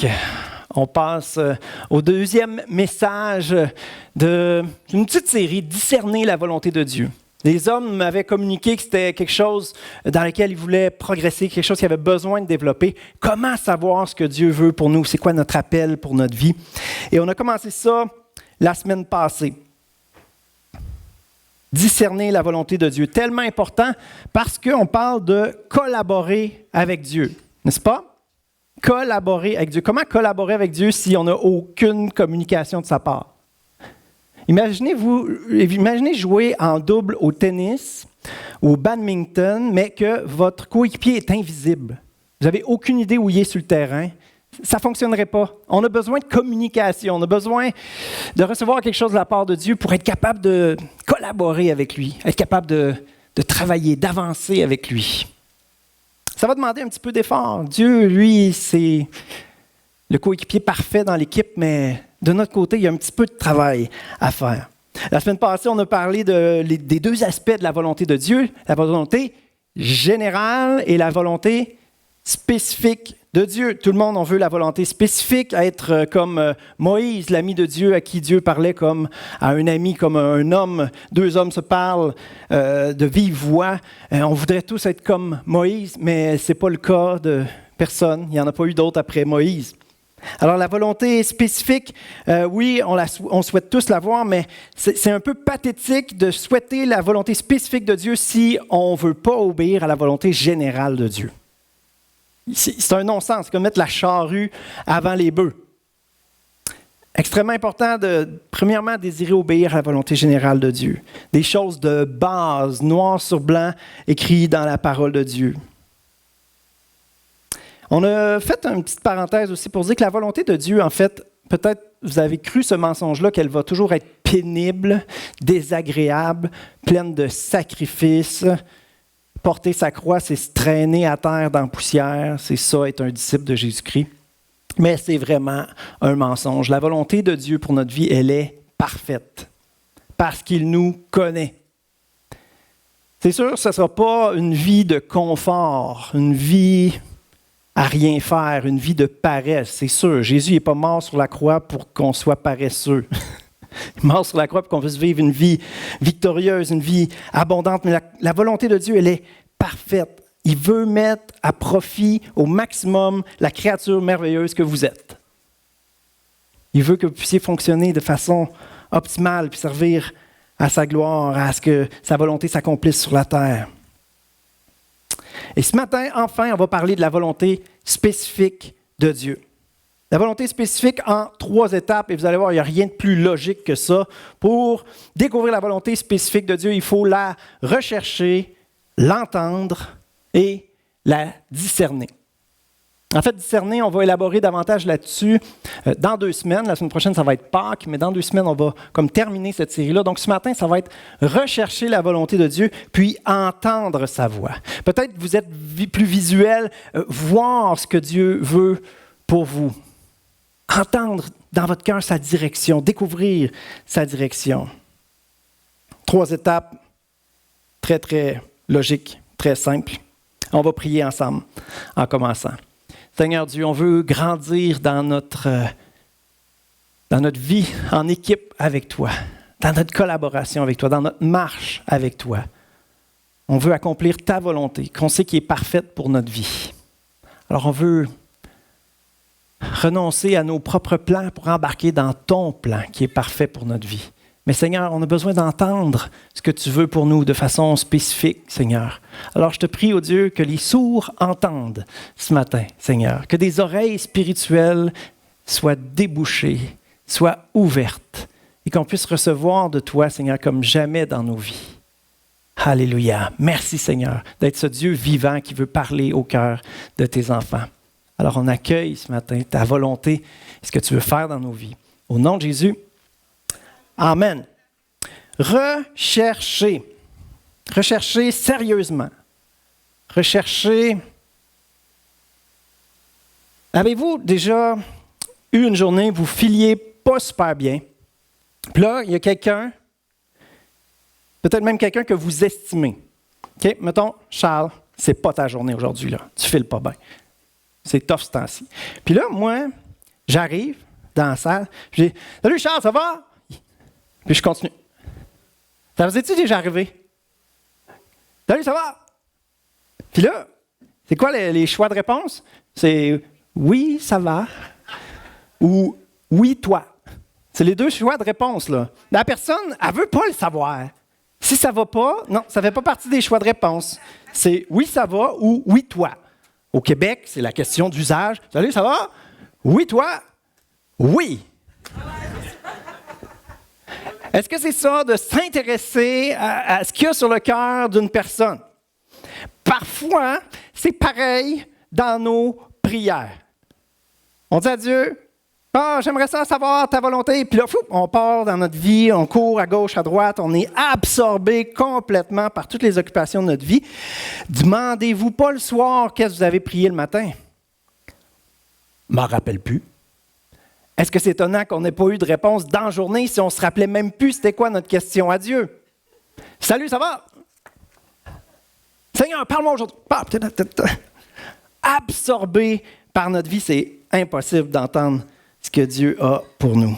Donc, on passe au deuxième message d'une petite série, Discerner la volonté de Dieu. Les hommes m'avaient communiqué que c'était quelque chose dans lequel ils voulaient progresser, quelque chose qu'ils avaient besoin de développer. Comment savoir ce que Dieu veut pour nous? C'est quoi notre appel pour notre vie? Et on a commencé ça la semaine passée. Discerner la volonté de Dieu. Tellement important parce qu'on parle de collaborer avec Dieu, n'est-ce pas? Collaborer avec Dieu. Comment collaborer avec Dieu si on n'a aucune communication de sa part? Imaginez jouer en double au tennis ou au badminton, mais que votre coéquipier est invisible. Vous n'avez aucune idée où il est sur le terrain. Ça ne fonctionnerait pas. On a besoin de communication. On a besoin de recevoir quelque chose de la part de Dieu pour être capable de collaborer avec lui, être capable de travailler, d'avancer avec lui. Ça va demander un petit peu d'effort. Dieu, lui, c'est le coéquipier parfait dans l'équipe, mais de notre côté, il y a un petit peu de travail à faire. La semaine passée, on a parlé des deux aspects de la volonté de Dieu, la volonté générale et la volonté spécifique de Dieu. Tout le monde, on veut la volonté spécifique, être comme Moïse, l'ami de Dieu, à qui Dieu parlait comme à un ami, comme un homme. Deux hommes se parlent de vive voix. On voudrait tous être comme Moïse, mais ce n'est pas le cas de personne. Il n'y en a pas eu d'autres après Moïse. Alors, la volonté spécifique, oui, on souhaite tous l'avoir, mais c'est un peu pathétique de souhaiter la volonté spécifique de Dieu si on ne veut pas obéir à la volonté générale de Dieu. C'est un non-sens, c'est comme mettre la charrue avant les bœufs. Extrêmement important de, premièrement, désirer obéir à la volonté générale de Dieu. Des choses de base, noir sur blanc, écrites dans la parole de Dieu. On a fait une petite parenthèse aussi pour dire que la volonté de Dieu, en fait, peut-être vous avez cru ce mensonge-là, qu'elle va toujours être pénible, désagréable, pleine de sacrifices. Porter sa croix, c'est se traîner à terre dans la poussière. C'est ça, être un disciple de Jésus-Christ. Mais c'est vraiment un mensonge. La volonté de Dieu pour notre vie, elle est parfaite. Parce qu'il nous connaît. C'est sûr, ce ne sera pas une vie de confort, une vie à rien faire, une vie de paresse. C'est sûr, Jésus n'est pas mort sur la croix pour qu'on soit paresseux. Il est mort sur la croix pour qu'on puisse vivre une vie victorieuse, une vie abondante. Mais la volonté de Dieu, elle est parfaite. Il veut mettre à profit au maximum la créature merveilleuse que vous êtes. Il veut que vous puissiez fonctionner de façon optimale puis servir à sa gloire, à ce que sa volonté s'accomplisse sur la terre. Et ce matin, enfin, on va parler de la volonté spécifique de Dieu. La volonté spécifique en 3 étapes, et vous allez voir, il n'y a rien de plus logique que ça. Pour découvrir la volonté spécifique de Dieu, il faut la rechercher, l'entendre et la discerner. En fait, discerner, on va élaborer davantage là-dessus dans 2 semaines. La semaine prochaine, ça va être Pâques, mais dans 2 semaines, on va comme terminer cette série-là. Donc, ce matin, ça va être rechercher la volonté de Dieu, puis entendre sa voix. Peut-être vous êtes plus visuel, voir ce que Dieu veut pour vous. Entendre dans votre cœur sa direction, découvrir sa direction. 3 étapes, très, très logiques, très simples. On va prier ensemble en commençant. Seigneur Dieu, on veut grandir dans notre vie en équipe avec toi, dans notre collaboration avec toi, dans notre marche avec toi. On veut accomplir ta volonté, qu'on sait qui est parfaite pour notre vie. Alors on veut renoncer à nos propres plans pour embarquer dans ton plan qui est parfait pour notre vie. Mais Seigneur, on a besoin d'entendre ce que tu veux pour nous de façon spécifique, Seigneur. Alors je te prie, oh Dieu, que les sourds entendent ce matin, Seigneur. Que des oreilles spirituelles soient débouchées, soient ouvertes et qu'on puisse recevoir de toi, Seigneur, comme jamais dans nos vies. Alléluia. Merci, Seigneur, d'être ce Dieu vivant qui veut parler au cœur de tes enfants. Alors on accueille ce matin ta volonté, ce que tu veux faire dans nos vies. Au nom de Jésus, amen. Recherchez sérieusement. Recherchez. Avez-vous déjà eu une journée où vous filiez pas super bien? Puis là, il y a quelqu'un, peut-être même quelqu'un que vous estimez. OK, mettons, Charles, c'est pas ta journée aujourd'hui, là. Tu files pas bien. C'est tough ce temps-ci. Puis là, moi, J'arrive dans la salle, je dis « Salut Charles, ça va? » Puis je continue. Ça vous est-tu déjà arrivé? « Salut, ça va? » Puis là, c'est quoi les choix de réponse? C'est « Oui, ça va » ou « Oui, toi ». C'est les deux choix de réponse, là. La personne, elle ne veut pas le savoir. Si ça ne va pas, non, ça ne fait pas partie des choix de réponse. C'est « Oui, ça va » ou « Oui, toi ». Au Québec, c'est la question d'usage. « Salut, ça va? » « Oui, toi? » « Oui. » Est-ce que c'est ça, de s'intéresser à ce qu'il y a sur le cœur d'une personne? Parfois, c'est pareil dans nos prières. On dit à Dieu, « Ah, j'aimerais ça savoir ta volonté. » Puis là, on part dans notre vie, on court à gauche, à droite, on est absorbé complètement par toutes les occupations de notre vie. Demandez-vous pas le soir qu'est-ce que vous avez prié le matin. Je m'en rappelle plus. Est-ce que c'est étonnant qu'on n'ait pas eu de réponse dans la journée si on ne se rappelait même plus c'était quoi notre question à Dieu? Salut, ça va? Seigneur, parle-moi aujourd'hui. Absorbé par notre vie, c'est impossible d'entendre ce que Dieu a pour nous.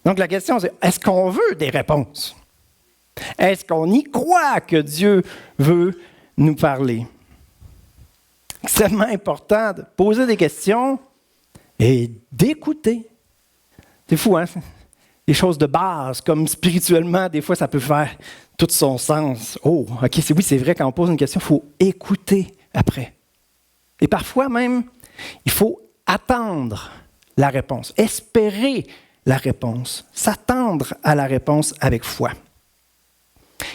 Donc la question c'est, est-ce qu'on veut des réponses? Est-ce qu'on y croit que Dieu veut nous parler? C'est extrêmement important de poser des questions et d'écouter. C'est fou, hein? Des choses de base, comme spirituellement, des fois, ça peut faire tout son sens. Oh, OK, c'est vrai, quand on pose une question, il faut écouter après. Et parfois même, il faut attendre la réponse, espérer la réponse, s'attendre à la réponse avec foi.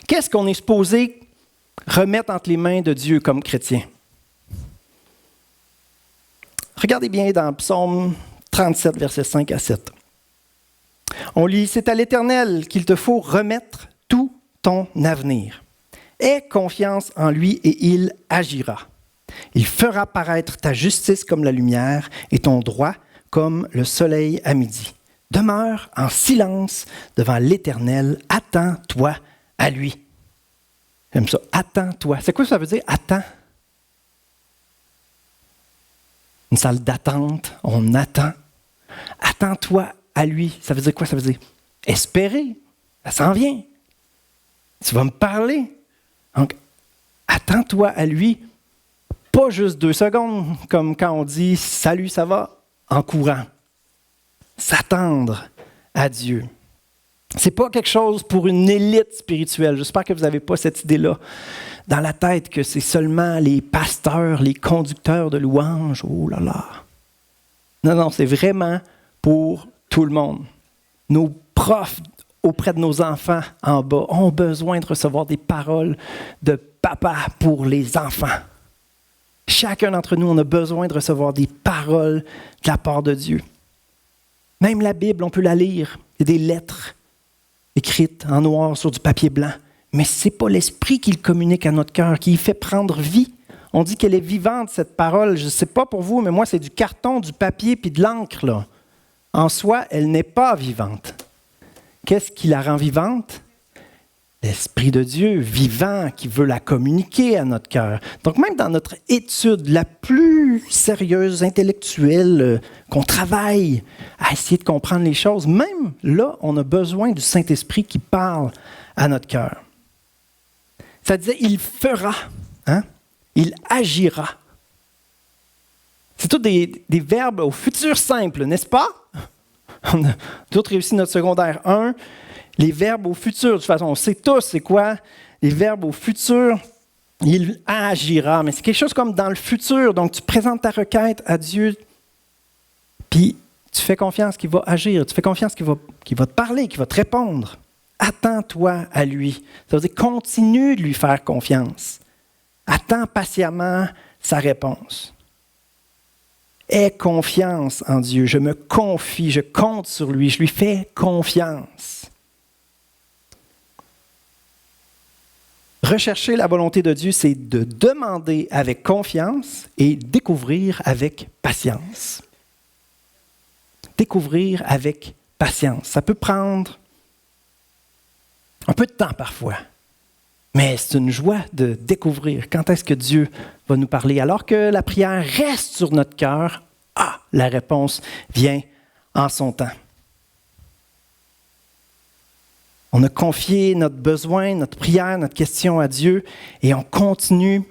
Qu'est-ce qu'on est supposé remettre entre les mains de Dieu comme chrétien? Regardez bien dans Psaume 37, versets 5 à 7. On lit, « C'est à l'Éternel qu'il te faut remettre tout ton avenir. Aie confiance en lui et il agira. Il fera paraître ta justice comme la lumière et ton droit comme le soleil à midi. Demeure en silence devant l'Éternel, attends-toi à lui. » J'aime ça, attends-toi. C'est quoi ça veut dire, attends? Une salle d'attente, on attend. Attends-toi à lui. Ça veut dire quoi? Ça veut dire espérer. Ça s'en vient. Tu vas me parler. Donc, attends-toi à lui. Pas juste 2 secondes, comme quand on dit « Salut, ça va ?» en courant. S'attendre à Dieu. Ce n'est pas quelque chose pour une élite spirituelle. J'espère que vous n'avez pas cette idée-là dans la tête que c'est seulement les pasteurs, les conducteurs de louanges. Oh là là! Non, c'est vraiment pour tout le monde. Nos profs auprès de nos enfants en bas ont besoin de recevoir des paroles de papa pour les enfants. Chacun d'entre nous, on a besoin de recevoir des paroles de la part de Dieu. Même la Bible, on peut la lire. Il y a des lettres écrites en noir sur du papier blanc. Mais ce n'est pas l'Esprit qui le communique à notre cœur, qui y fait prendre vie. On dit qu'elle est vivante, cette parole. Je ne sais pas pour vous, mais moi, c'est du carton, du papier puis de l'encre, là. En soi, elle n'est pas vivante. Qu'est-ce qui la rend vivante? L'Esprit de Dieu, vivant, qui veut la communiquer à notre cœur. Donc, même dans notre étude la plus sérieuse, intellectuelle, qu'on travaille à essayer de comprendre les choses, même là, on a besoin du Saint-Esprit qui parle à notre cœur. Ça disait, il fera, hein? Il agira. C'est tout des verbes au futur simple, n'est-ce pas? On a tous réussi notre secondaire 1. Les verbes au futur, de toute façon, on sait tous c'est quoi. Les verbes au futur, il agira. Mais c'est quelque chose comme dans le futur. Donc, tu présentes ta requête à Dieu, puis tu fais confiance qu'il va agir. Tu fais confiance qu'il va te parler, qu'il va te répondre. Attends-toi à lui. Ça veut dire continue de lui faire confiance. Attends patiemment sa réponse. Aie confiance en Dieu. Je me confie, je compte sur lui, je lui fais confiance. Rechercher la volonté de Dieu, c'est de demander avec confiance et découvrir avec patience. Découvrir avec patience. Ça peut prendre un peu de temps parfois, mais c'est une joie de découvrir quand est-ce que Dieu va nous parler. Alors que la prière reste sur notre cœur, la réponse vient en son temps. On a confié notre besoin, notre prière, notre question à Dieu et on continue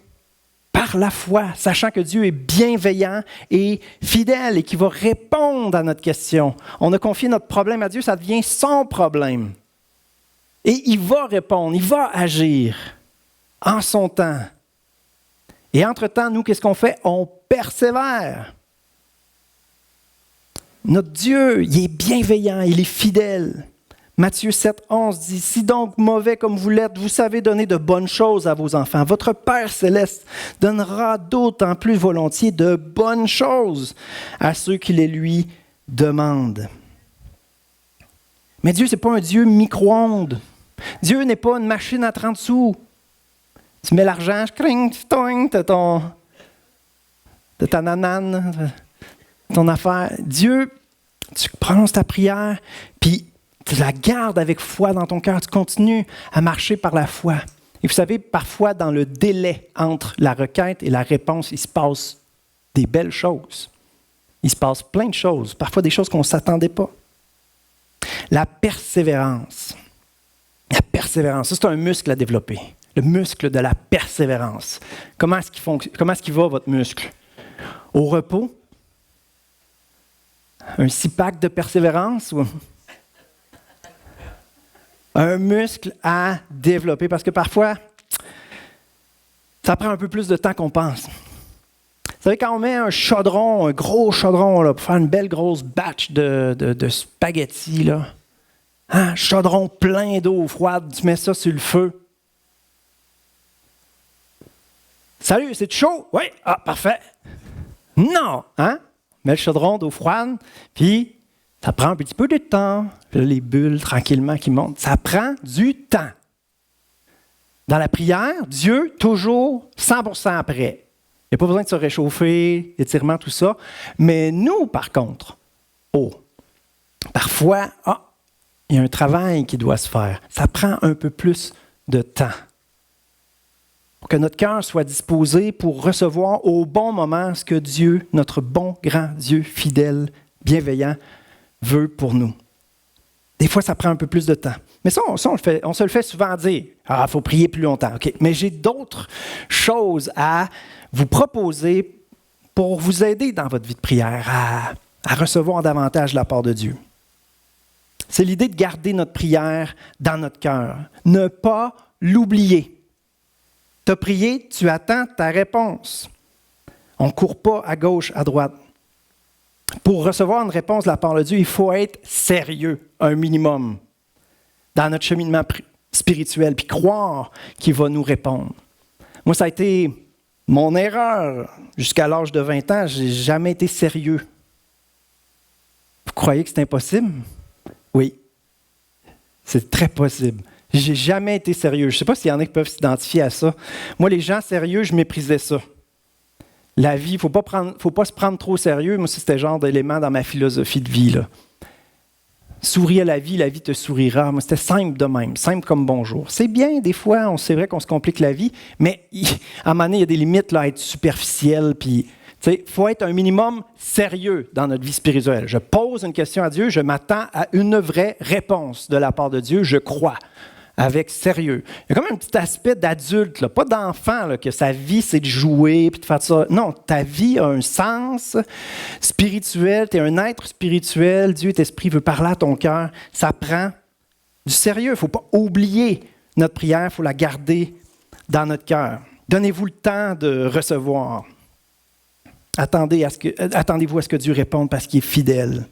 par la foi, sachant que Dieu est bienveillant et fidèle et qu'il va répondre à notre question. On a confié notre problème à Dieu, ça devient son problème. Et il va répondre, il va agir en son temps. Et entre-temps, nous, qu'est-ce qu'on fait? On persévère. Notre Dieu, il est bienveillant, il est fidèle. Matthieu 7, 11 dit « Si donc mauvais comme vous l'êtes, vous savez donner de bonnes choses à vos enfants, votre Père céleste donnera d'autant plus volontiers de bonnes choses à ceux qui les lui demandent. » Mais Dieu, ce n'est pas un Dieu micro-ondes. Dieu n'est pas une machine à 30 sous. Tu mets l'argent, t'as ta nanane, ton affaire. Dieu, tu prononces ta prière, puis tu la gardes avec foi dans ton cœur. Tu continues à marcher par la foi. Et vous savez, parfois, dans le délai entre la requête et la réponse, il se passe des belles choses. Il se passe plein de choses, parfois des choses qu'on ne s'attendait pas. La persévérance. La persévérance, ça, c'est un muscle à développer. Le muscle de la persévérance. Comment est-ce qu'il va, votre muscle? Au repos? Un 6-pack de persévérance? Ou un muscle à développer? Parce que parfois, ça prend un peu plus de temps qu'on pense. Vous savez, quand on met un chaudron, un gros chaudron, là, pour faire une belle grosse batch de spaghettis, là, hein, chaudron plein d'eau froide, tu mets ça sur le feu. Salut, c'est chaud? Oui, ah, parfait. Non, hein? Mets le chaudron d'eau froide, puis ça prend un petit peu de temps. Puis là, les bulles, tranquillement, qui montent. Ça prend du temps. Dans la prière, Dieu, toujours 100% prêt. Il n'y a pas besoin de se réchauffer, étirement, tout ça. Mais nous, par contre, parfois, il y a un travail qui doit se faire. Ça prend un peu plus de temps. Pour que notre cœur soit disposé pour recevoir au bon moment ce que Dieu, notre bon grand Dieu fidèle, bienveillant, veut pour nous. Des fois, ça prend un peu plus de temps. Mais ça, on se le fait souvent dire. Ah, il faut prier plus longtemps. OK. Mais j'ai d'autres choses à vous proposer pour vous aider dans votre vie de prière à recevoir davantage la part de Dieu. C'est l'idée de garder notre prière dans notre cœur. Ne pas l'oublier. Tu as prié, tu attends ta réponse. On ne court pas à gauche, à droite. Pour recevoir une réponse de la part de Dieu, il faut être sérieux, un minimum, dans notre cheminement spirituel, puis croire qu'il va nous répondre. Moi, ça a été mon erreur. Jusqu'à l'âge de 20 ans, je n'ai jamais été sérieux. Vous croyez que c'est impossible? Oui, c'est très possible. Je n'ai jamais été sérieux. Je ne sais pas s'il y en a qui peuvent s'identifier à ça. Moi, les gens sérieux, je méprisais ça. La vie, il ne faut pas se prendre trop au sérieux. Moi, c'était le genre d'élément dans ma philosophie de vie, là. Souris à la vie te sourira. Moi, c'était simple de même, simple comme bonjour. C'est bien, des fois, c'est vrai qu'on se complique la vie, mais à un moment donné, il y a des limites là, à être superficiel. Puis, il faut être un minimum sérieux dans notre vie spirituelle. Je pose une question à Dieu, je m'attends à une vraie réponse de la part de Dieu, je crois. Avec sérieux. Il y a comme un petit aspect d'adulte, là, pas d'enfant, là, que sa vie, c'est de jouer puis de faire ça. Non, ta vie a un sens spirituel, tu es un être spirituel, Dieu, l'Esprit veut parler à ton cœur. Ça prend du sérieux. Il ne faut pas oublier notre prière, il faut la garder dans notre cœur. Donnez-vous le temps de recevoir. Attendez-vous à ce que Dieu réponde parce qu'il est fidèle.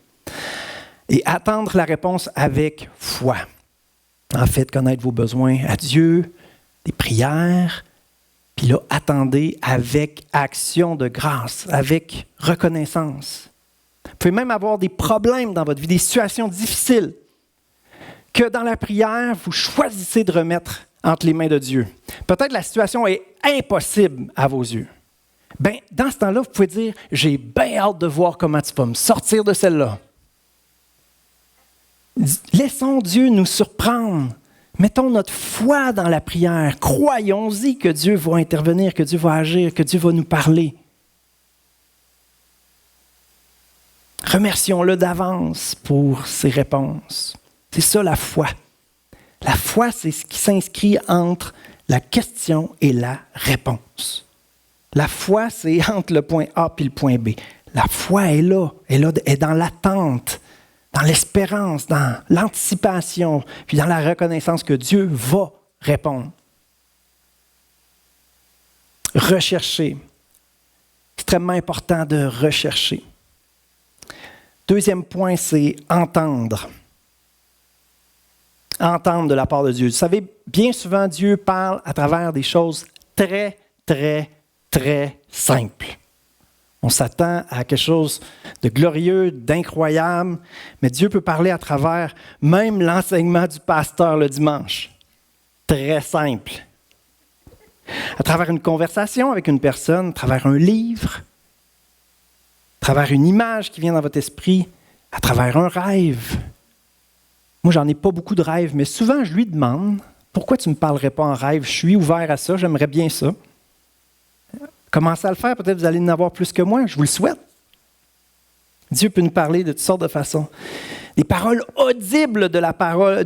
Et attendre la réponse avec foi. En fait, connaître vos besoins à Dieu, des prières, puis là, attendez avec action de grâce, avec reconnaissance. Vous pouvez même avoir des problèmes dans votre vie, des situations difficiles, que dans la prière, vous choisissez de remettre entre les mains de Dieu. Peut-être la situation est impossible à vos yeux. Bien, dans ce temps-là, vous pouvez dire, j'ai bien hâte de voir comment tu vas me sortir de celle-là. Laissons Dieu nous surprendre. Mettons notre foi dans la prière. Croyons-y que Dieu va intervenir, que Dieu va agir, que Dieu va nous parler. Remercions-le d'avance pour ses réponses. C'est ça la foi. La foi, c'est ce qui s'inscrit entre la question et la réponse. La foi, c'est entre le point A et le point B. La foi est là, est dans l'attente, dans l'espérance, dans l'anticipation, puis dans la reconnaissance que Dieu va répondre. Rechercher. Extrêmement important de rechercher. Deuxième point, c'est entendre. Entendre de la part de Dieu. Vous savez, bien souvent, Dieu parle à travers des choses très, très, très simples. On s'attend à quelque chose de glorieux, d'incroyable, mais Dieu peut parler à travers même l'enseignement du pasteur le dimanche. Très simple. À travers une conversation avec une personne, à travers un livre, à travers une image qui vient dans votre esprit, à travers un rêve. Moi, j'en ai pas beaucoup de rêves, mais souvent, je lui demande « Pourquoi tu ne me parlerais pas en rêve? Je suis ouvert à ça, j'aimerais bien ça. » Commencez à le faire, peut-être vous allez en avoir plus que moi, je vous le souhaite. Dieu peut nous parler de toutes sortes de façons. Des paroles audibles de la part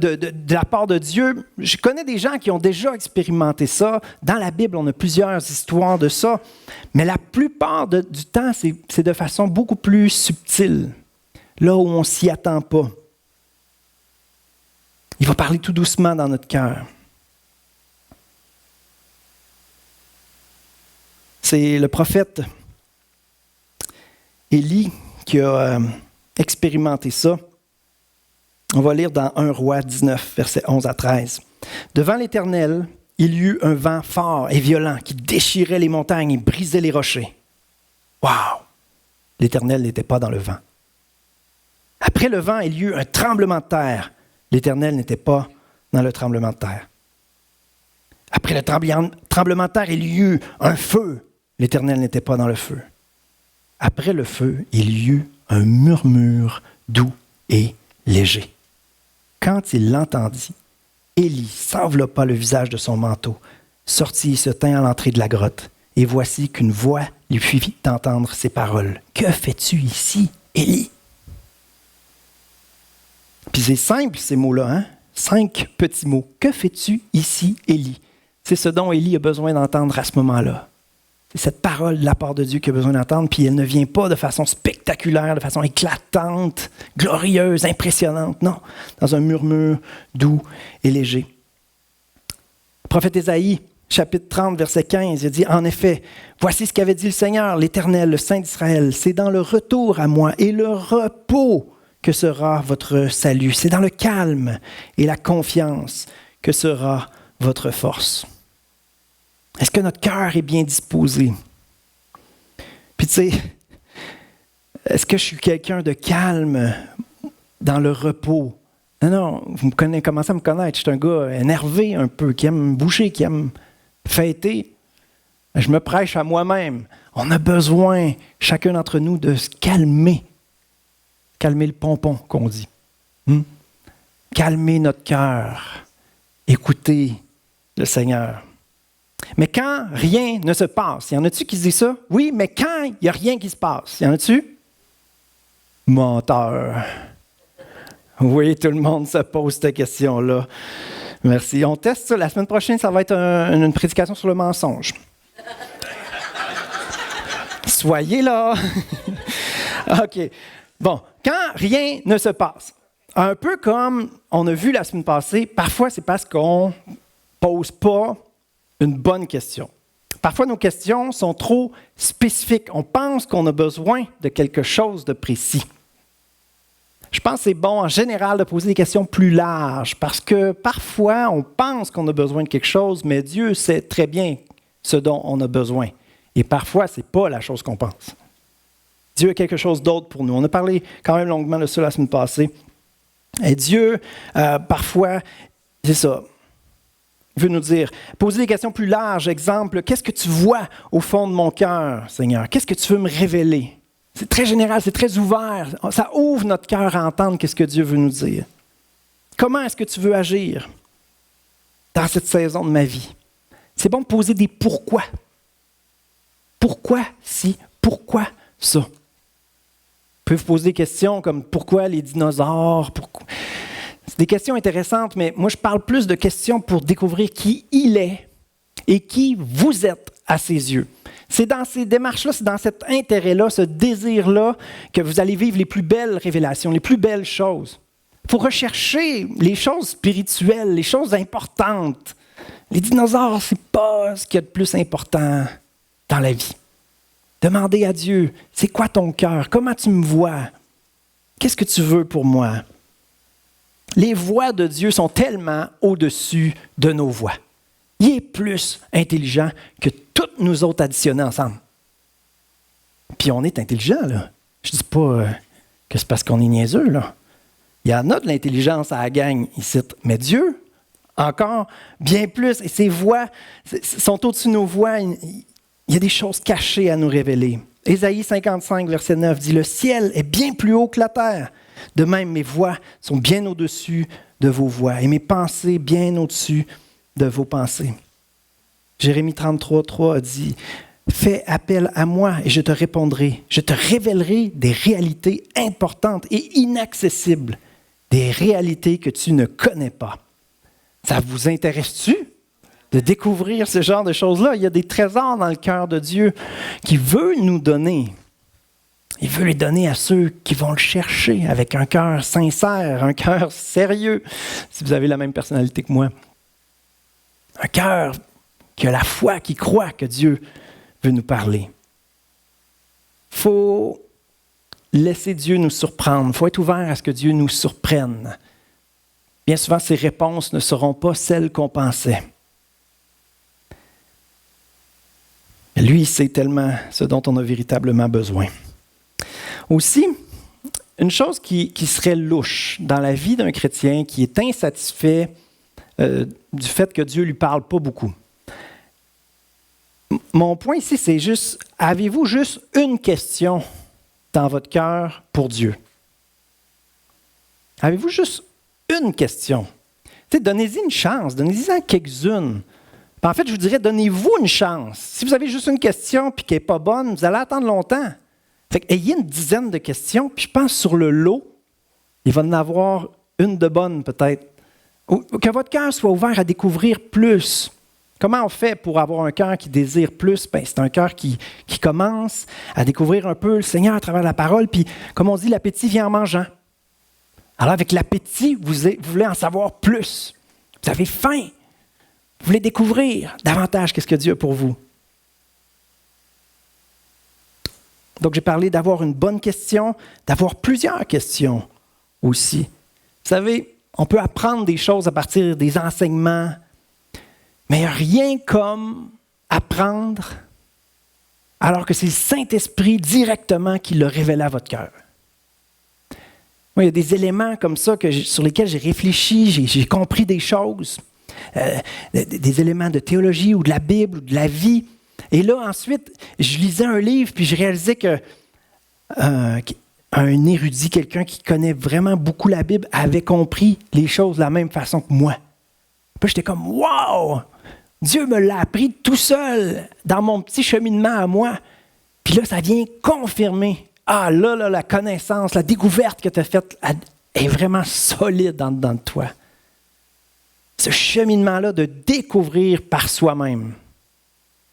de Dieu. Je connais des gens qui ont déjà expérimenté ça. Dans la Bible, on a plusieurs histoires de ça. Mais la plupart du temps, c'est de façon beaucoup plus subtile. Là où on ne s'y attend pas. Il va parler tout doucement dans notre cœur. C'est le prophète Élie qui a expérimenté ça. On va lire dans 1 Roi 19, versets 11 à 13. « Devant l'Éternel, il y eut un vent fort et violent qui déchirait les montagnes et brisait les rochers. » Wow! L'Éternel n'était pas dans le vent. Après le vent, il y eut un tremblement de terre. L'Éternel n'était pas dans le tremblement de terre. Après le tremblement de terre, il y eut un feu. L'Éternel n'était pas dans le feu. Après le feu, il y eut un murmure doux et léger. Quand il l'entendit, Élie s'enveloppa le visage de son manteau, sortit et se tint à l'entrée de la grotte. Et voici qu'une voix lui fit entendre ces paroles. « Que fais-tu ici, Élie? » Puis c'est simple ces mots-là, hein? 5 petits mots. « Que fais-tu ici, Élie? » C'est ce dont Élie a besoin d'entendre à ce moment-là. C'est cette parole de la part de Dieu qu'il a besoin d'entendre, puis elle ne vient pas de façon spectaculaire, de façon éclatante, glorieuse, impressionnante, non, dans un murmure doux et léger. Le prophète Ésaïe, chapitre 30, verset 15, il a dit « En effet, voici ce qu'avait dit le Seigneur, l'Éternel, le Saint d'Israël, c'est dans le retour à moi et le repos que sera votre salut. C'est dans le calme et la confiance que sera votre force. » Est-ce que notre cœur est bien disposé? Puis tu sais, est-ce que je suis quelqu'un de calme dans le repos? Non, vous commencez à me connaître. Je suis un gars énervé un peu, qui aime boucher, qui aime fêter. Je me prêche à moi-même. On a besoin, chacun d'entre nous, de se calmer. Calmer le pompon, qu'on dit. Calmer notre cœur. Écouter le Seigneur. Mais quand rien ne se passe, y en a-tu qui se disent ça? Oui, mais quand il n'y a rien qui se passe, y en a-tu? Menteur. Oui, tout le monde se pose cette question-là. Merci. On teste ça. La semaine prochaine, ça va être une prédication sur le mensonge. Soyez là. OK. Bon, quand rien ne se passe, un peu comme on a vu la semaine passée, parfois c'est parce qu'on ne pose pas une bonne question. Parfois, nos questions sont trop spécifiques. On pense qu'on a besoin de quelque chose de précis. Je pense que c'est bon, en général, de poser des questions plus larges parce que parfois, on pense qu'on a besoin de quelque chose, mais Dieu sait très bien ce dont on a besoin. Et parfois, ce n'est pas la chose qu'on pense. Dieu a quelque chose d'autre pour nous. On a parlé quand même longuement de ça la semaine passée. Et Dieu, parfois, c'est ça. Il veut nous dire, poser des questions plus larges. Exemple, qu'est-ce que tu vois au fond de mon cœur, Seigneur? Qu'est-ce que tu veux me révéler? C'est très général, c'est très ouvert. Ça ouvre notre cœur à entendre qu'est-ce que Dieu veut nous dire. Comment est-ce que tu veux agir dans cette saison de ma vie? C'est bon de poser des pourquoi. Pourquoi si? Pourquoi ça? pouvez vous poser des questions comme pourquoi les dinosaures? C'est des questions intéressantes, mais moi je parle plus de questions pour découvrir qui il est et qui vous êtes à ses yeux. C'est dans ces démarches-là, c'est dans cet intérêt-là, ce désir-là, que vous allez vivre les plus belles révélations, les plus belles choses. Il faut rechercher les choses spirituelles, les choses importantes. Les dinosaures, ce n'est pas ce qu'il y a de plus important dans la vie. Demandez à Dieu, c'est quoi ton cœur? Comment tu me vois? Qu'est-ce que tu veux pour moi? Les voix de Dieu sont tellement au-dessus de nos voix. Il est plus intelligent que toutes nous autres additionnés ensemble. Puis on est intelligent, là. Je ne dis pas que c'est parce qu'on est niaiseux, là. Il y en a de l'intelligence à la gang ici. Mais Dieu, encore bien plus. Et ses voix sont au-dessus de nos voix. Il y a des choses cachées à nous révéler. Ésaïe 55, verset 9 dit « Le ciel est bien plus haut que la terre. De même, mes voix sont bien au-dessus de vos voix et mes pensées bien au-dessus de vos pensées. » Jérémie 33, 3 a dit « Fais appel à moi et je te répondrai. Je te révélerai des réalités importantes et inaccessibles, des réalités que tu ne connais pas. » Ça vous intéresse-tu de découvrir ce genre de choses-là? Il y a des trésors dans le cœur de Dieu qu'il veut nous donner. Il veut les donner à ceux qui vont le chercher avec un cœur sincère, un cœur sérieux, si vous avez la même personnalité que moi. Un cœur qui a la foi, qui croit que Dieu veut nous parler. Il faut laisser Dieu nous surprendre. Il faut être ouvert à ce que Dieu nous surprenne. Bien souvent, ces réponses ne seront pas celles qu'on pensait. Lui, il sait tellement ce dont on a véritablement besoin. Aussi, une chose qui serait louche dans la vie d'un chrétien qui est insatisfait du fait que Dieu ne lui parle pas beaucoup. Mon point ici, c'est juste, avez-vous juste une question dans votre cœur pour Dieu? Avez-vous juste une question? Donnez-y une chance, donnez-y quelques-unes. En fait, je vous dirais, donnez-vous une chance. Si vous avez juste une question et qu'elle n'est pas bonne, vous allez attendre longtemps. Fait ayez une dizaine de questions, puis je pense sur le lot, il va en avoir une de bonne peut-être. Que votre cœur soit ouvert à découvrir plus. Comment on fait pour avoir un cœur qui désire plus? Bien, c'est un cœur qui commence à découvrir un peu le Seigneur à travers la parole, puis comme on dit, l'appétit vient en mangeant. Alors avec l'appétit, vous voulez en savoir plus. Vous avez faim. Vous voulez découvrir davantage qu'est-ce que Dieu a pour vous. Donc, j'ai parlé d'avoir une bonne question, d'avoir plusieurs questions aussi. Vous savez, on peut apprendre des choses à partir des enseignements, mais il n'y a rien comme apprendre alors que c'est le Saint-Esprit directement qui l'a révélé à votre cœur. Moi, il y a des éléments comme ça sur lesquels j'ai réfléchi, j'ai compris des choses, des éléments de théologie ou de la Bible ou de la vie. Et là, ensuite, je lisais un livre, puis je réalisais qu'un érudit, quelqu'un qui connaît vraiment beaucoup la Bible, avait compris les choses de la même façon que moi. Puis j'étais comme « Wow! Dieu me l'a appris tout seul, dans mon petit cheminement à moi. » Puis là, ça vient confirmer. Ah là, la connaissance, la découverte que tu as faite est vraiment solide en dedans de toi. Ce cheminement-là de découvrir par soi-même.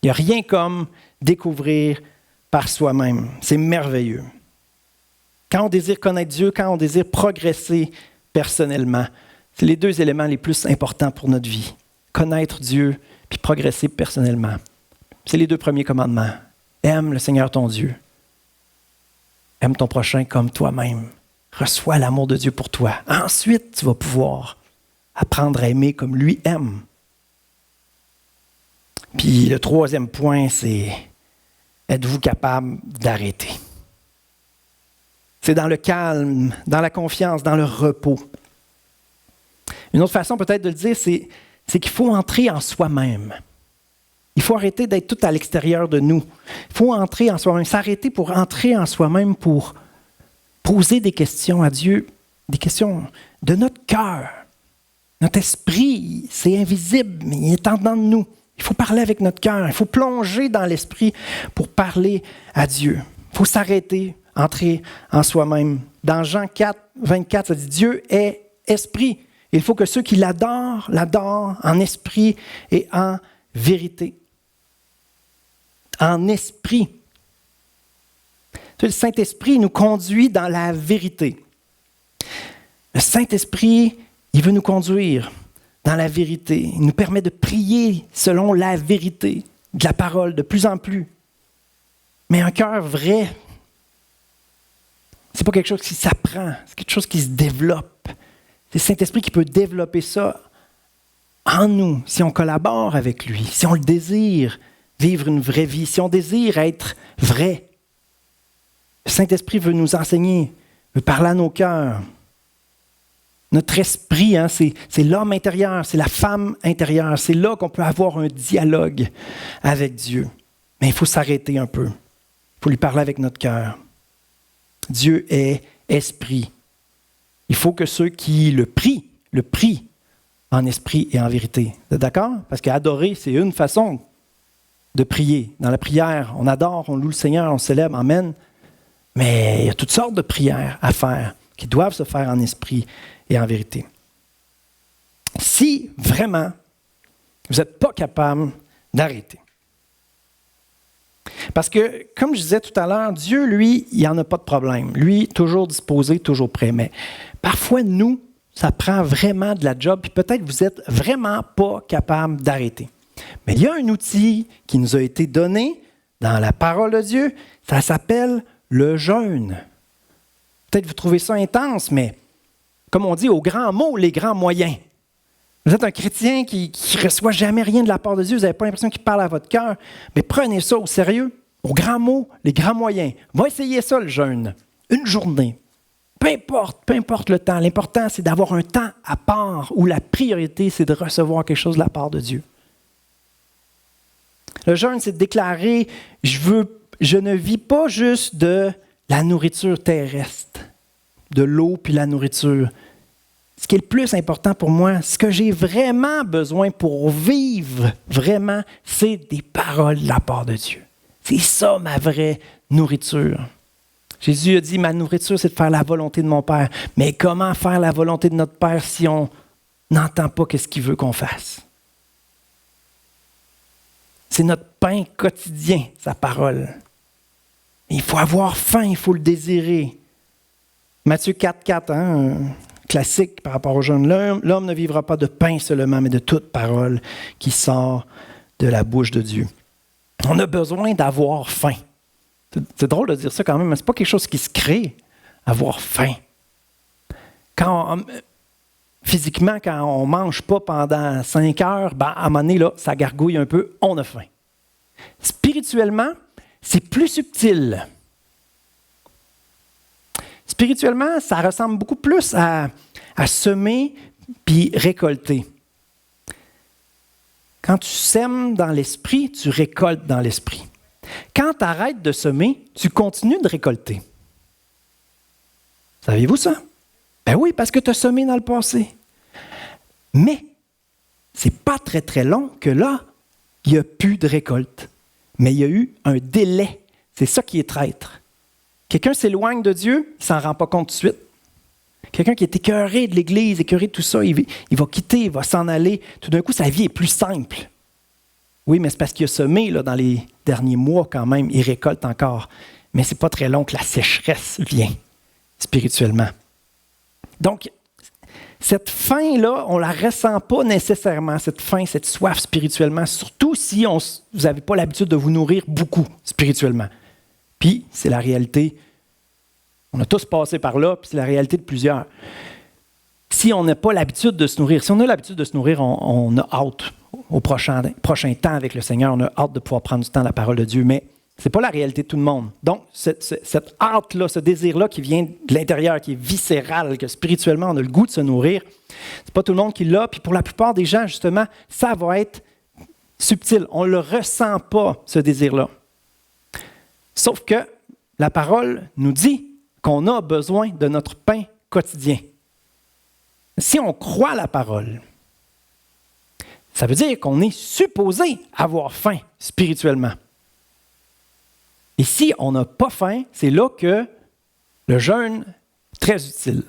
Il n'y a rien comme découvrir par soi-même. C'est merveilleux. Quand on désire connaître Dieu, quand on désire progresser personnellement, c'est les deux éléments les plus importants pour notre vie. Connaître Dieu puis progresser personnellement. C'est les deux premiers commandements. Aime le Seigneur ton Dieu. Aime ton prochain comme toi-même. Reçois l'amour de Dieu pour toi. Ensuite, tu vas pouvoir apprendre à aimer comme lui aime. Puis le troisième point, c'est êtes-vous capable d'arrêter? C'est dans le calme, dans la confiance, dans le repos. Une autre façon peut-être de le dire, c'est qu'il faut entrer en soi-même. Il faut arrêter d'être tout à l'extérieur de nous. Il faut entrer en soi-même, s'arrêter pour entrer en soi-même, pour poser des questions à Dieu, des questions de notre cœur. Notre esprit, c'est invisible, mais il est en dedans de nous. Il faut parler avec notre cœur. Il faut plonger dans l'esprit pour parler à Dieu. Il faut s'arrêter entrer en soi-même. Dans Jean 4, 24, ça dit « Dieu est esprit ». Il faut que ceux qui l'adorent en esprit et en vérité. En esprit. Le Saint-Esprit nous conduit dans la vérité. Le Saint-Esprit, il veut nous conduire dans la vérité. Il nous permet de prier selon la vérité de la parole de plus en plus. Mais un cœur vrai, c'est pas quelque chose qui s'apprend, c'est quelque chose qui se développe. C'est le Saint-Esprit qui peut développer ça en nous, si on collabore avec lui, si on le désire, vivre une vraie vie, si on désire être vrai. Le Saint-Esprit veut nous enseigner, veut parler à nos cœurs. Notre esprit, hein, c'est l'homme intérieur, c'est la femme intérieure. C'est là qu'on peut avoir un dialogue avec Dieu. Mais il faut s'arrêter un peu. Il faut lui parler avec notre cœur. Dieu est esprit. Il faut que ceux qui le prient en esprit et en vérité. Vous êtes d'accord? Parce qu'adorer, c'est une façon de prier. Dans la prière, on adore, on loue le Seigneur, on célèbre, amen. Mais il y a toutes sortes de prières à faire qui doivent se faire en esprit et en vérité. Si vraiment vous n'êtes pas capable d'arrêter. Parce que, comme je disais tout à l'heure, Dieu, lui, il n'y en a pas de problème. Lui, toujours disposé, toujours prêt. Mais parfois, nous, ça prend vraiment de la job, puis peut-être vous n'êtes vraiment pas capable d'arrêter. Mais il y a un outil qui nous a été donné dans la parole de Dieu, ça s'appelle le jeûne. Peut-être vous trouvez ça intense, mais comme on dit, aux grands mots, les grands moyens. Vous êtes un chrétien qui ne reçoit jamais rien de la part de Dieu, vous n'avez pas l'impression qu'il parle à votre cœur, mais prenez ça au sérieux, aux grands mots, les grands moyens. Va essayer ça, le jeûne, une journée. Peu importe le temps. L'important, c'est d'avoir un temps à part où la priorité, c'est de recevoir quelque chose de la part de Dieu. Le jeûne, c'est de déclarer, je ne vis pas juste de la nourriture terrestre, de l'eau puis la nourriture. Ce qui est le plus important pour moi, ce que j'ai vraiment besoin pour vivre, vraiment, c'est des paroles de la part de Dieu. C'est ça ma vraie nourriture. Jésus a dit, ma nourriture, c'est de faire la volonté de mon Père. Mais comment faire la volonté de notre Père si on n'entend pas ce qu'il veut qu'on fasse? C'est notre pain quotidien, sa parole. Il faut avoir faim, il faut le désirer. Matthieu 4,4, un classique par rapport au jeûne. L'homme ne vivra pas de pain seulement, mais de toute parole qui sort de la bouche de Dieu. On a besoin d'avoir faim. C'est drôle de dire ça quand même, mais ce n'est pas quelque chose qui se crée, avoir faim. Physiquement, quand on ne mange pas pendant 5 heures, à un moment donné, là, ça gargouille un peu, on a faim. Spirituellement, c'est plus subtil. Spirituellement, ça ressemble beaucoup plus à semer puis récolter. Quand tu sèmes dans l'esprit, tu récoltes dans l'esprit. Quand tu arrêtes de semer, tu continues de récolter. Saviez-vous ça? Ben oui, parce que tu as semé dans le passé. Mais, c'est pas très, très long que là, il n'y a plus de récolte. Mais il y a eu un délai. C'est ça qui est traître. Quelqu'un s'éloigne de Dieu, il ne s'en rend pas compte tout de suite. Quelqu'un qui est écœuré de l'Église, écœuré de tout ça, il va quitter, il va s'en aller. Tout d'un coup, sa vie est plus simple. Oui, mais c'est parce qu'il a semé là, dans les derniers mois quand même, il récolte encore. Mais ce n'est pas très long que la sécheresse vient spirituellement. Donc, cette faim-là, on ne la ressent pas nécessairement, cette faim, cette soif spirituellement, surtout si vous n'avez pas l'habitude de vous nourrir beaucoup spirituellement. Puis, c'est la réalité. On a tous passé par là, puis c'est la réalité de plusieurs. Si on n'a pas l'habitude de se nourrir, si on a l'habitude de se nourrir, on a hâte au prochain temps avec le Seigneur, on a hâte de pouvoir prendre du temps à la parole de Dieu, mais ce n'est pas la réalité de tout le monde. Donc, cette hâte-là, ce désir-là qui vient de l'intérieur, qui est viscéral, que spirituellement on a le goût de se nourrir, c'est pas tout le monde qui l'a, puis pour la plupart des gens, justement, ça va être subtil. On ne le ressent pas, ce désir-là. Sauf que la parole nous dit qu'on a besoin de notre pain quotidien. Si on croit la parole, ça veut dire qu'on est supposé avoir faim spirituellement. Et si on n'a pas faim, c'est là que Le jeûne, très utile.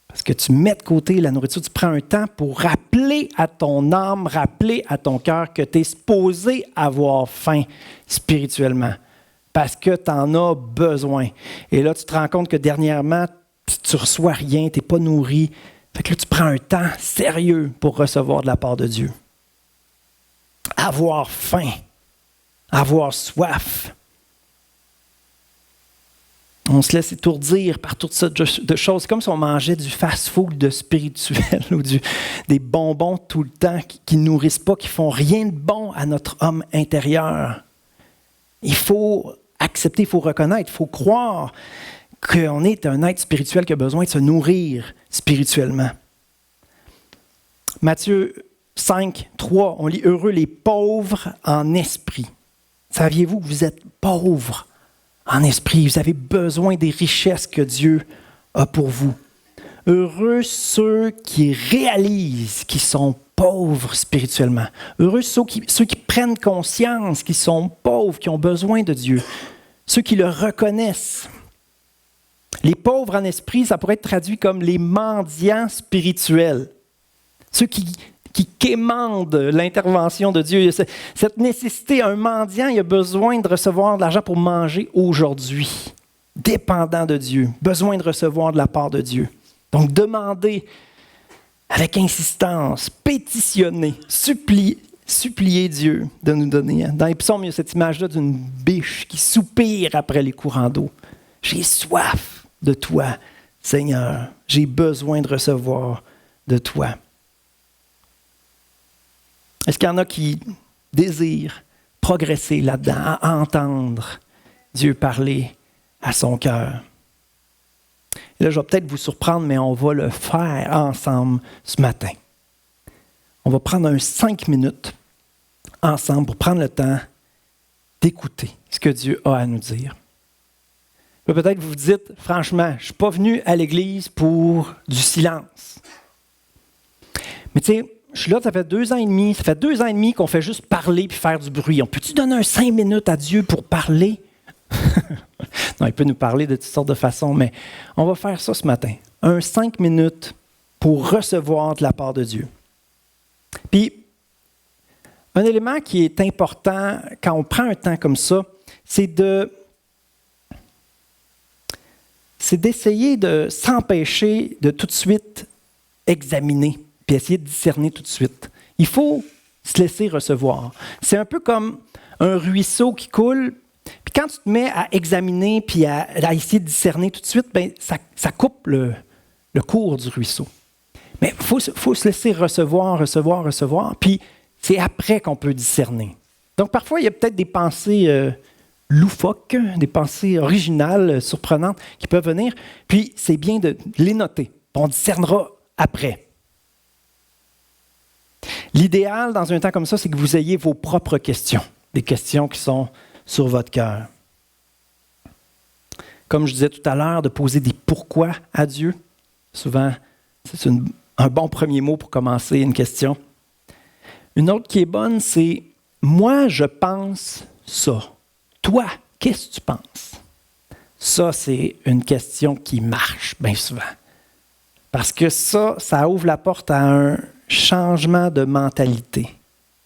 Parce que tu mets de côté la nourriture, tu prends un temps pour rappeler à ton âme, rappeler à ton cœur que tu es supposé avoir faim spirituellement. Parce que tu en as besoin. Et là, tu te rends compte que dernièrement, tu ne reçois rien, tu n'es pas nourri. Fait que là, tu prends un temps sérieux pour recevoir de la part de Dieu. Avoir faim, avoir soif. On se laisse étourdir par toutes sortes de choses. C'est comme si on mangeait du fast-food de spirituel ou des bonbons tout le temps qui ne nourrissent pas, qui ne font rien de bon à notre homme intérieur. Il faut accepter, il faut reconnaître, il faut croire qu'on est un être spirituel qui a besoin de se nourrir spirituellement. Matthieu 5, 3, on lit « Heureux les pauvres en esprit ». Saviez-vous que vous êtes pauvres en esprit? Vous avez besoin des richesses que Dieu a pour vous. Heureux ceux qui réalisent qu'ils sont pauvres spirituellement. Heureux ceux qui prennent conscience qu'ils sont pauvres, qui ont besoin de Dieu. Ceux qui le reconnaissent. Les pauvres en esprit, ça pourrait être traduit comme les mendiants spirituels. Ceux qui quémandent l'intervention de Dieu. Cette nécessité, un mendiant, il a besoin de recevoir de l'argent pour manger aujourd'hui. Dépendant de Dieu. Besoin de recevoir de la part de Dieu. Donc, demandez avec insistance, pétitionner, supplier Dieu de nous donner. Dans les psaumes, il y a cette image-là d'une biche qui soupire après les courants d'eau. J'ai soif de toi, Seigneur. J'ai besoin de recevoir de toi. Est-ce qu'il y en a qui désirent progresser là-dedans, à entendre Dieu parler à son cœur? Et là, je vais peut-être vous surprendre, mais on va le faire ensemble ce matin. On va prendre 5 minutes ensemble pour prendre le temps d'écouter ce que Dieu a à nous dire. Là, peut-être vous vous dites, franchement, je ne suis pas venu à l'Église pour du silence. Mais tu sais, je suis là, ça fait 2 ans et demi. Ça fait 2 ans et demi qu'on fait juste parler puis faire du bruit. On peut-tu donner 5 minutes à Dieu pour parler? Non, il peut nous parler de toutes sortes de façons, mais on va faire ça ce matin. 5 minutes pour recevoir de la part de Dieu. Puis, un élément qui est important quand on prend un temps comme ça, c'est d'essayer de s'empêcher de tout de suite examiner puis essayer de discerner tout de suite. Il faut se laisser recevoir. C'est un peu comme un ruisseau qui coule, puis quand tu te mets à examiner puis à essayer de discerner tout de suite, bien, ça coupe le cours du ruisseau. Mais il faut se laisser recevoir, puis c'est après qu'on peut discerner. Donc parfois, il y a peut-être des pensées loufoques, des pensées originales, surprenantes qui peuvent venir, puis c'est bien de les noter. On discernera après. L'idéal dans un temps comme ça, c'est que vous ayez vos propres questions, des questions qui sont sur votre cœur. Comme je disais tout à l'heure, de poser des pourquoi à Dieu. Souvent, c'est un bon premier mot pour commencer une question. Une autre qui est bonne, c'est « Moi, je pense ça. Toi, qu'est-ce que tu penses? » Ça, c'est une question qui marche bien souvent. Parce que ça ouvre la porte à un changement de mentalité.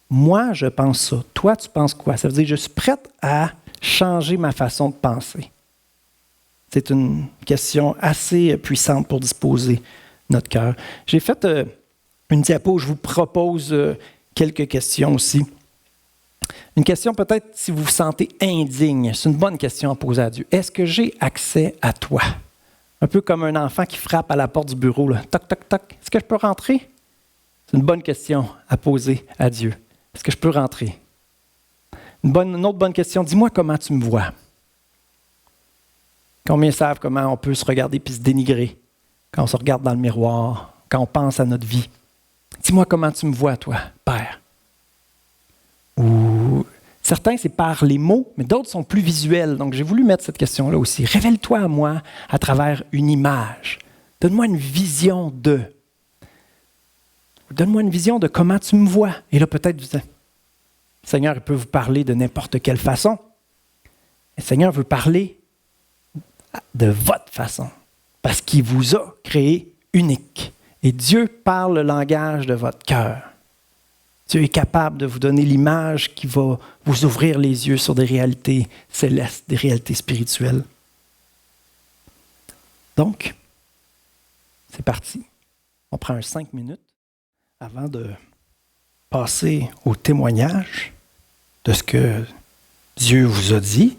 Moi, je pense ça. Toi, tu penses quoi? Ça veut dire que je suis prête à changer ma façon de penser. C'est une question assez puissante pour disposer notre cœur. J'ai fait une diapo où je vous propose quelques questions aussi. Une question peut-être si vous vous sentez indigne. C'est une bonne question à poser à Dieu. Est-ce que j'ai accès à toi? Un peu comme un enfant qui frappe à la porte du bureau. Là. Toc, toc, toc. Est-ce que je peux rentrer? C'est une bonne question à poser à Dieu. Est-ce que je peux rentrer? Une autre bonne question. Dis-moi comment tu me vois. Combien savent comment on peut se regarder puis se dénigrer quand on se regarde dans le miroir, quand on pense à notre vie? Dis-moi comment tu me vois, toi, Père. Ou certains, c'est par les mots, mais d'autres sont plus visuels. Donc, j'ai voulu mettre cette question-là aussi. Révèle-toi à moi à travers une image. Donne-moi une vision de. Donne-moi une vision de comment tu me vois. Et là, peut-être, le Seigneur il peut vous parler de n'importe quelle façon. Le Seigneur veut parler de votre façon, parce qu'il vous a créé unique. Et Dieu parle le langage de votre cœur. Dieu est capable de vous donner l'image qui va vous ouvrir les yeux sur des réalités célestes, des réalités spirituelles. Donc, c'est parti. On prend 5 minutes avant de passer au témoignage de ce que Dieu vous a dit.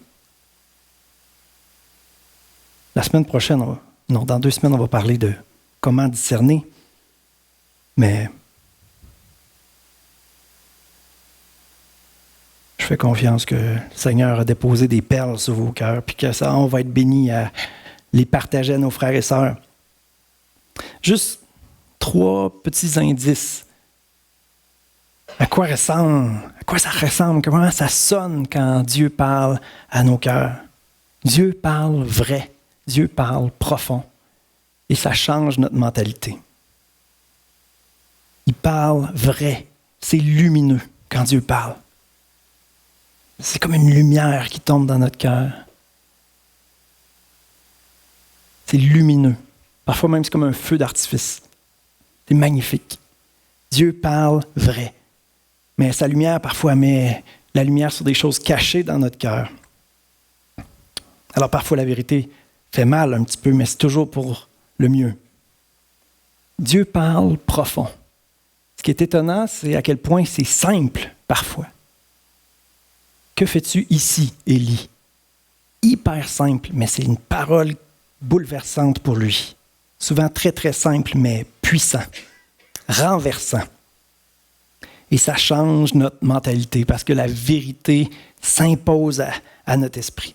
La semaine prochaine, dans 2 semaines, on va parler de comment discerner. Mais je fais confiance que le Seigneur a déposé des perles sur vos cœurs, puis que ça, on va être bénis à les partager à nos frères et sœurs. Juste 3 petits indices. À quoi ça ressemble, comment ça sonne quand Dieu parle à nos cœurs. Dieu parle vrai, Dieu parle profond, et ça change notre mentalité. Il parle vrai, c'est lumineux quand Dieu parle. C'est comme une lumière qui tombe dans notre cœur. C'est lumineux. Parfois même, c'est comme un feu d'artifice. C'est magnifique. Dieu parle vrai. Mais sa lumière, parfois, met la lumière sur des choses cachées dans notre cœur. Alors, parfois, la vérité fait mal un petit peu, mais c'est toujours pour le mieux. Dieu parle profond. Ce qui est étonnant, c'est à quel point c'est simple, parfois. Que fais-tu ici, Élie? Hyper simple, mais c'est une parole bouleversante pour lui. Souvent très, très simple, mais puissant, renversant. Et ça change notre mentalité parce que la vérité s'impose à notre esprit.